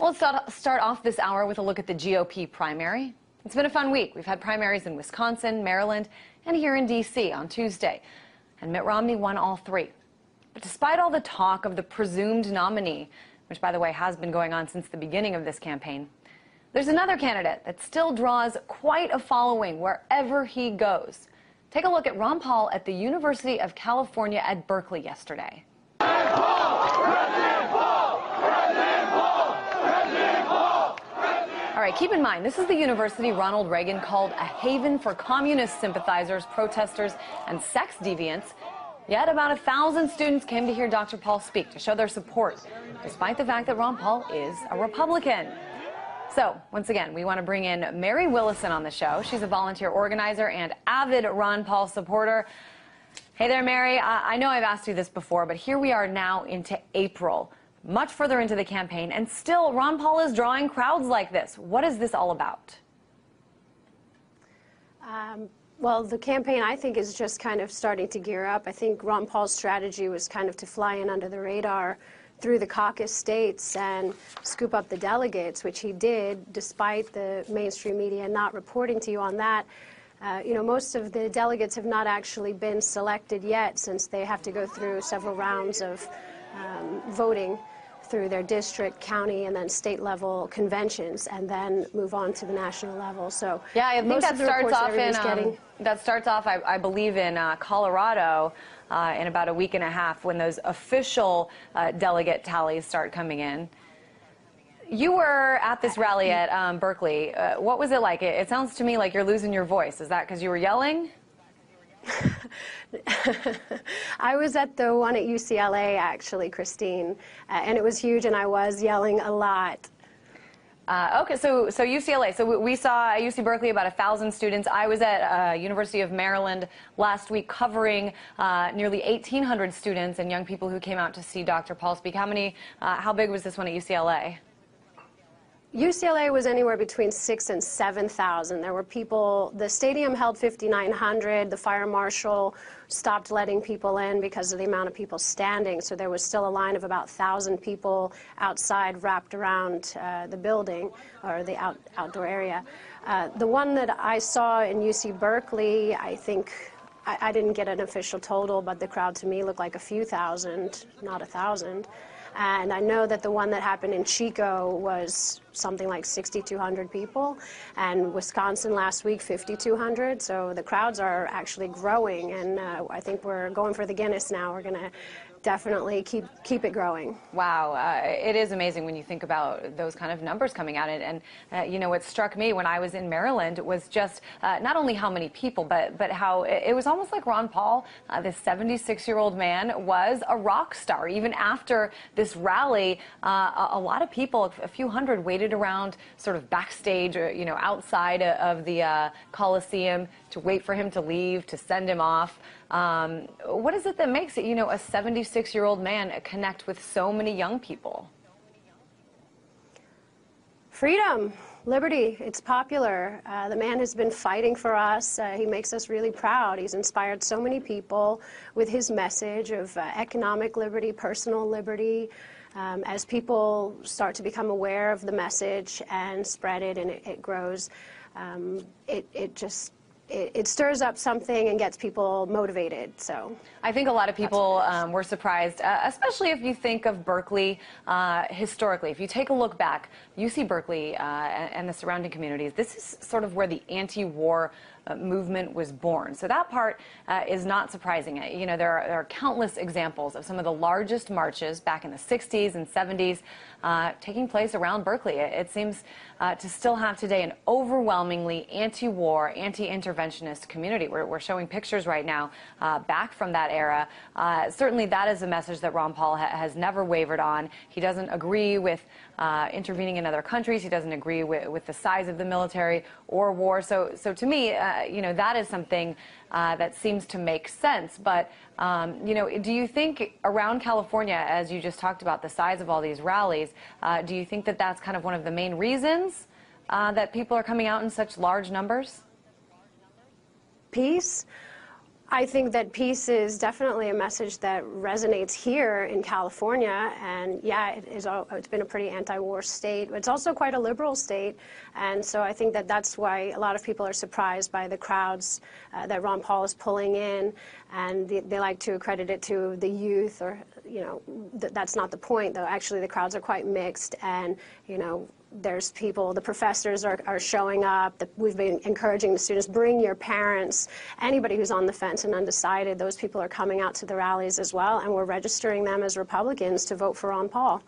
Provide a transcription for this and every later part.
Well, let's start off this hour with a look at the GOP primary. It's been a fun week. We've had primaries in Wisconsin, Maryland, and here in D.C. on Tuesday. And Mitt Romney won all three. But despite all the talk of the presumed nominee, which, by the way, has been going on since the beginning of this campaign, there's another candidate that still draws quite a following wherever he goes. Take a look at Ron Paul at the University of California at Berkeley yesterday. President Paul! President Paul! President Paul! President Paul! All right, keep in mind, this is the university Ronald Reagan called a haven for communist sympathizers, protesters, and sex deviants. Yet about 1,000 students came to hear Dr. Paul speak to show their support, despite the fact that Ron Paul is a Republican. So, once again, we want to bring in Mary Willison on the show. She's a volunteer organizer and avid Ron Paul supporter. Hey there, Mary. I know I've asked you this before, but here we are now into April, much further into the campaign, and still Ron Paul is drawing crowds like this. What is this all about? Well, the campaign, I think, is just kind of starting to gear up. I think Ron Paul's strategy was kind of to fly in under the radar through the caucus states and scoop up the delegates, which he did, despite the mainstream media not reporting to you on that. Most of the delegates have not actually been selected yet, since they have to go through several rounds of voting through their district, county, and then state level conventions, and then move on to the national level. So yeah, I think that starts off I believe in Colorado in about a week and a half, when those official delegate tallies start coming in. You were at this rally at Berkeley. What was it like? It sounds to me like you're losing your voice. Is that because you were yelling? I was at the one at UCLA, actually, Christine, and it was huge, and I was yelling a lot. Okay, so UCLA. So we saw at UC Berkeley about 1,000 students. I was at University of Maryland last week covering nearly 1,800 students and young people who came out to see Dr. Paul speak. How big was this one at UCLA? UCLA was anywhere between 6,000 and 7,000. There were people, the stadium held 5,900. The fire marshal stopped letting people in because of the amount of people standing. So there was still a line of about 1,000 people outside wrapped around the building, or the outdoor area. The one that I saw in UC Berkeley, I think, I didn't get an official total, but the crowd to me looked like a few thousand, not 1,000. And I know that the one that happened in Chico was something like 6,200 people, and Wisconsin last week, 5,200. So the crowds are actually growing, and I think we're going for the Guinness now. We're going to definitely keep it growing. Wow, it is amazing when you think about those kind of numbers coming out. And what struck me when I was in Maryland was just not only how many people, but how it was almost like Ron Paul, this 76-year-old man, was a rock star. Even after this rally, a lot of people, a few hundred, waited around sort of backstage, outside of the Coliseum to wait for him to leave, to send him off. What is it that makes it, a 76-year-old man connect with so many young people? Freedom, liberty, it's popular. The man has been fighting for us. He makes us really proud. He's inspired so many people with his message of economic liberty, personal liberty. As people start to become aware of the message and spread it, and it grows, it stirs up something and gets people motivated. So I think a lot of people were surprised, especially if you think of Berkeley historically. If you take a look back, UC Berkeley and the surrounding communities, this is sort of where the anti-war movement was born. So that part is not surprising. There are countless examples of some of the largest marches back in the 60s and 70s taking place around Berkeley. It seems to still have today an overwhelmingly anti-war, anti-interventionist community. We're showing pictures right now back from that era. Certainly that is a message that Ron Paul has never wavered on. He doesn't agree with intervening in other countries. He doesn't agree with the size of the military or war. So to me, that is something that seems to make sense. But, do you think around California, as you just talked about, the size of all these rallies, do you think that that's kind of one of the main reasons that people are coming out in such large numbers? Peace. I think that peace is definitely a message that resonates here in California, and yeah, it's been a pretty anti-war state. It's also quite a liberal state, and so I think that that's why a lot of people are surprised by the crowds that Ron Paul is pulling in, and they like to accredit it to the youth, or, you know, that's not the point, though. Actually, the crowds are quite mixed, and, you know, there's people, the professors are showing up. We've been encouraging the students, bring your parents, anybody who's on the fence and undecided. Those people are coming out to the rallies as well, and we're registering them as Republicans to vote for Ron Paul.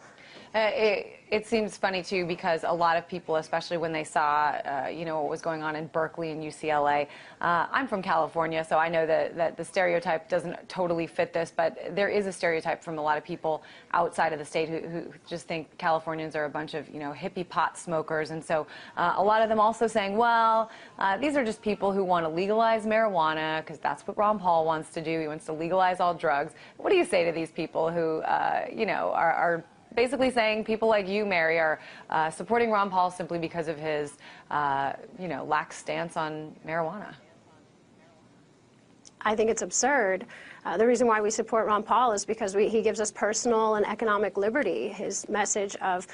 It seems funny, too, because a lot of people, especially when they saw, you know, what was going on in Berkeley and UCLA. I'm from California, so I know that the stereotype doesn't totally fit this, but there is a stereotype from a lot of people outside of the state who just think Californians are a bunch of, you know, hippie pot smokers. And so a lot of them also saying, well, these are just people who want to legalize marijuana because that's what Ron Paul wants to do. He wants to legalize all drugs. What do you say to these people who, you know, are basically saying people like you, Mary, are supporting Ron Paul simply because of his, you know, lax stance on marijuana? I think it's absurd. The reason why we support Ron Paul is because he gives us personal and economic liberty. His message of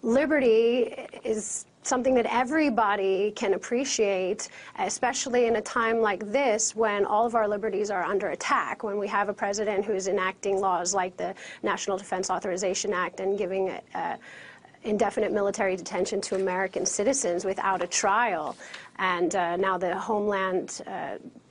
liberty is something that everybody can appreciate, especially in a time like this when all of our liberties are under attack, when we have a president who is enacting laws like the National Defense Authorization Act and giving indefinite military detention to American citizens without a trial. And now the Homeland,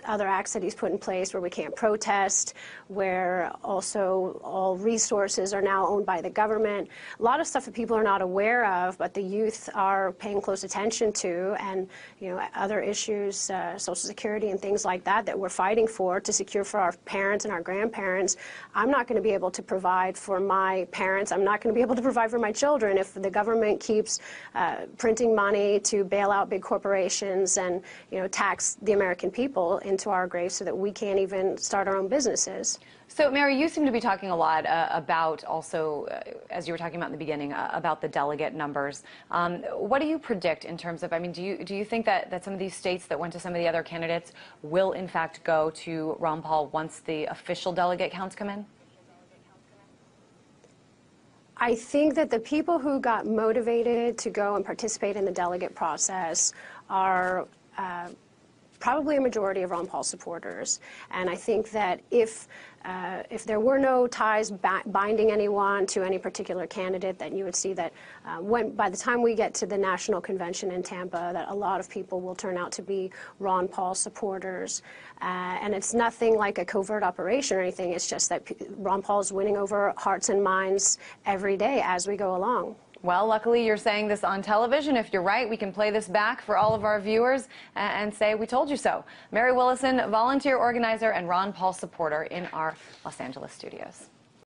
other acts that he's put in place where we can't protest, where also all resources are now owned by the government. A lot of stuff that people are not aware of, but the youth are paying close attention to, and, you know, other issues, Social Security and things like that, that we're fighting for to secure for our parents and our grandparents. I'm not going to be able to provide for my parents. I'm not going to be able to provide for my children if the government keeps printing money to bail out big corporations and, you know, tax the American people into our graves so that we can't even start our own businesses. So, Mary, you seem to be talking a lot about also, as you were talking about in the beginning, about the delegate numbers. What do you predict in terms of, I mean, do you think that some of these states that went to some of the other candidates will, in fact, go to Ron Paul once the official delegate counts come in? I think that the people who got motivated to go and participate in the delegate process are probably a majority of Ron Paul supporters. And I think that if there were no ties binding anyone to any particular candidate, then you would see that by the time we get to the national convention in Tampa, that a lot of people will turn out to be Ron Paul supporters. And it's nothing like a covert operation or anything. It's just that Ron Paul is winning over hearts and minds every day as we go along. Well, luckily you're saying this on television. If you're right, we can play this back for all of our viewers and say, we told you so. Mary Willison, volunteer organizer and Ron Paul supporter in our Los Angeles studios.